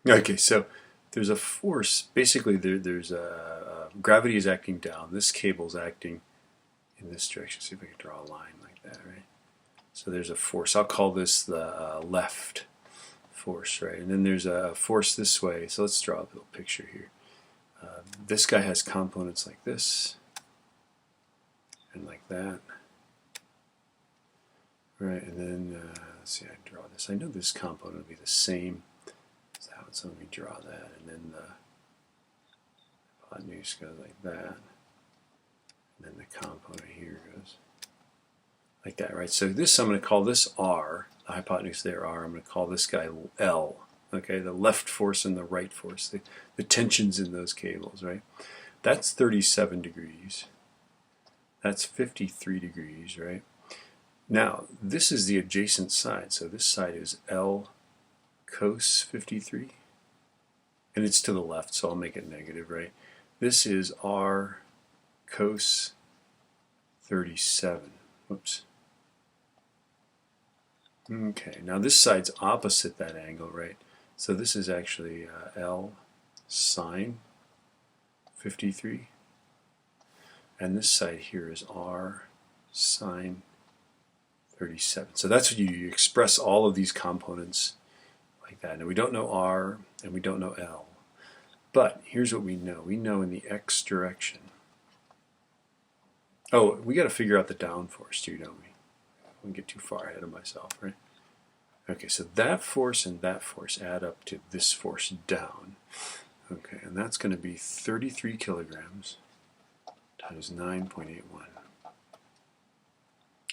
Okay, so there's a force. Basically, there's gravity is acting down. This cable's acting in this direction. See if I can draw a line like that, right? So there's a force. I'll call this the left force, right? And then there's a force this way. So let's draw a little picture here. This guy has components like this and like that, right? And then let's see, I draw this. I know this component will be the same as that one, so let me draw that. And then the hypotenuse goes like that, and then the component here goes like that, right? So this, I'm going to call this R, the hypotenuse there R. I'm going to call this guy L. Okay, the left force and the right force, the tensions in those cables, right? That's 37 degrees. That's 53 degrees, right? Now, this is the adjacent side. So this side is L cos 53. And it's to the left, so I'll make it negative, right? This is R cos 37. Whoops. Okay, now this side's opposite that angle, right? So this is actually L sine 53. And this side here is R sine 37. So that's what you express all of these components like that. Now we don't know R and we don't know L. But here's what we know. We know in the x direction. Oh, we got to figure out the downforce too, don't we? I won't get too far ahead of myself, right? Okay, so that force and that force add up to this force down. Okay, and that's going to be 33 kilograms times 9.81.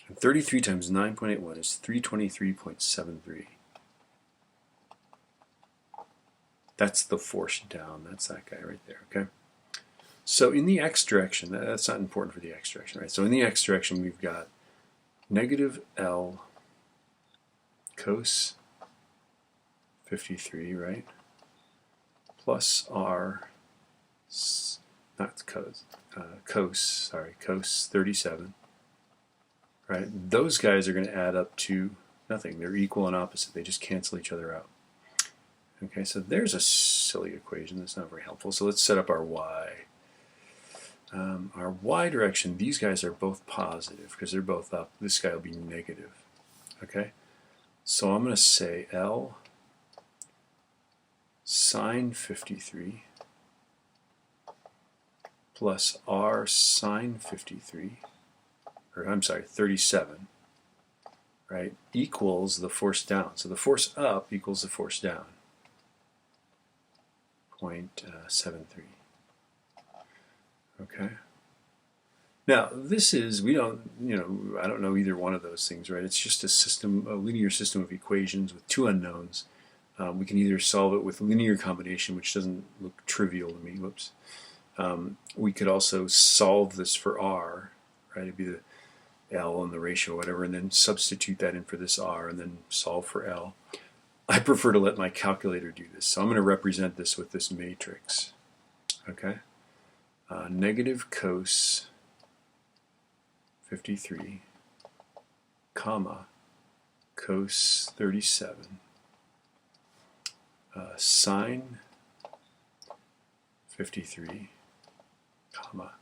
And 33 times 9.81 is 323.73. That's the force down. That's that guy right there, okay? So in the x direction, that's not important for the x direction, right? So in the x direction, we've got negative L cos 53, right? Plus R, not cos, cos 37, right? Those guys are going to add up to nothing. They're equal and opposite. They just cancel each other out. Okay, so there's a silly equation that's not very helpful. So let's set up our y. Our y direction, these guys are both positive because they're both up. This guy will be negative. Okay? So I'm going to say L sine 53 plus R sine 53, or I'm sorry, 37, right, equals the force down. So the force up equals the force down, 0.73. Okay? Now, this is, we don't, I don't know either one of those things, right? It's just a system, a linear system of equations with two unknowns. We can either solve it with linear combination, which doesn't look trivial to me. Whoops. We could also solve this for R, right? It'd be the L and the ratio, whatever, and then substitute that in for this R and then solve for L. I prefer to let my calculator do this. So I'm going to represent this with this matrix. Okay? Negative cos 53, comma, cos 37, sine 53, comma,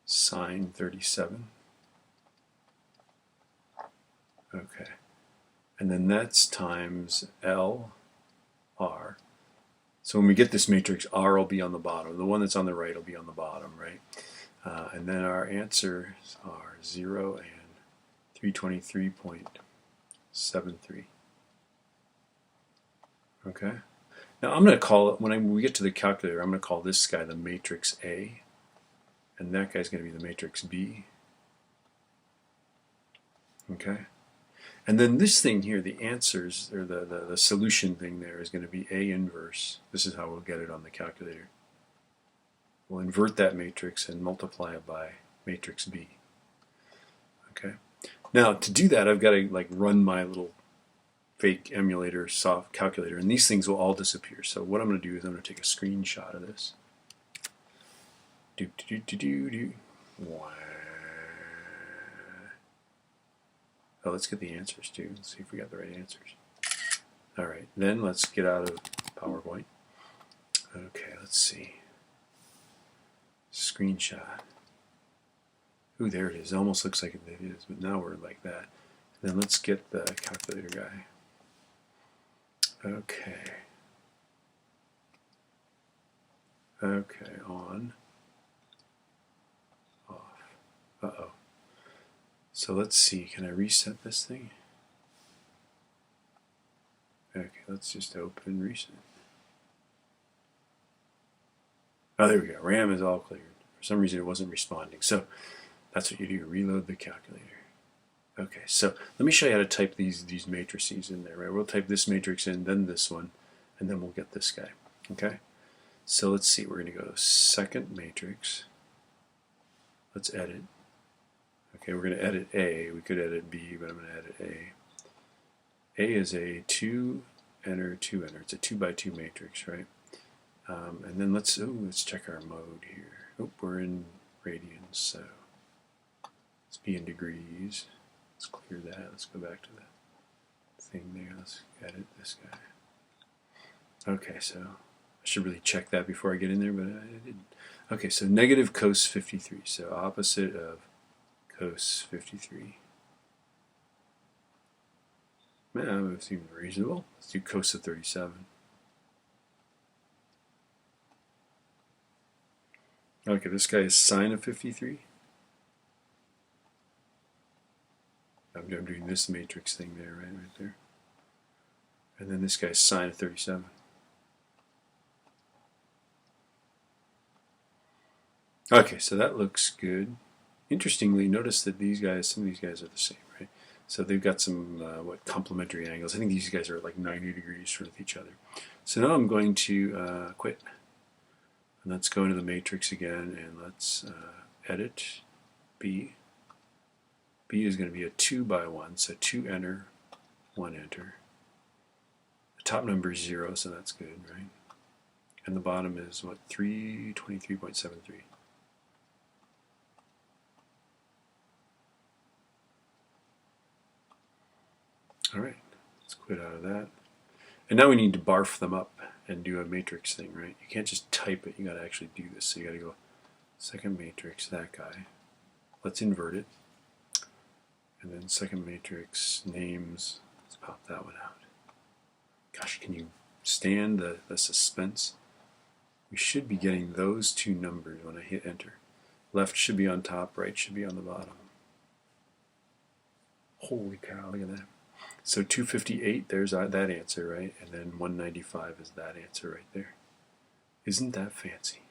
sine 37. Okay. And then that's times L, R. So when we get this matrix, R will be on the bottom. The one that's on the right will be on the bottom, right? And then our answers are 0 and 323.73. Okay? Now I'm going to call it, when we get to the calculator, I'm going to call this guy the matrix A, and that guy's going to be the matrix B. Okay? And then this thing here, the answers, or the solution thing there is going to be A inverse. This is how we'll get it on the calculator. We'll invert that matrix and multiply it by matrix B. Okay. Now to do that, I've got to run my little fake emulator soft calculator, and these things will all disappear. So what I'm going to do is I'm going to take a screenshot of this. Wow. Oh, let's get the answers too. Let's see if we got the right answers. All right, then let's get out of PowerPoint. Okay, let's see. Screenshot. Ooh, there it is. It almost looks like it is, but now we're like that. And then let's get the calculator guy. Okay. Okay, on. Off. Uh-oh. So let's see. Can I reset this thing? Okay, let's just open reset. Oh, there we go. RAM is all cleared. For some reason it wasn't responding. So that's what you do. Reload the calculator. Okay, so let me show you how to type these matrices in there, right? We'll type this matrix in, then this one, and then we'll get this guy. Okay? So let's see. We're going to go second matrix. Let's edit. Okay, we're going to edit A. We could edit B, but I'm going to edit A. A is a 2-enter, 2-enter. It's a 2x2 matrix, right? And then let's check our mode here. Oh, we're in radians, so let's be in degrees. Let's clear that. Let's go back to the thing there. Let's edit this guy. Okay, so I should really check that before I get in there, but I didn't. Okay, so negative cos 53. So opposite of cos 53. Man, that seems reasonable. Let's do cos of 37. Okay, this guy is sine of 53. I'm doing this matrix thing there, right there. And then this guy's sine of 37. Okay, so that looks good. Interestingly, notice that these guys, some of these guys are the same, right? So they've got some, complementary angles. I think these guys are like 90 degrees with each other. So now I'm going to quit. And let's go into the matrix again, and let's edit B. B is going to be a 2x1, so 2 enter, 1 enter. The top number is 0, so that's good, right? And the bottom is what, 323.73. All right, let's quit out of that. And now we need to barf them up and do a matrix thing, right? You can't just type it, you got to actually do this. So you got to go second matrix, that guy. Let's invert it. And then second matrix names, let's pop that one out. Gosh, can you stand the suspense? We should be getting those two numbers when I hit enter. Left should be on top, right should be on the bottom. Holy cow, look at that. So 258, there's that answer, right? And then 195 is that answer right there. Isn't that fancy?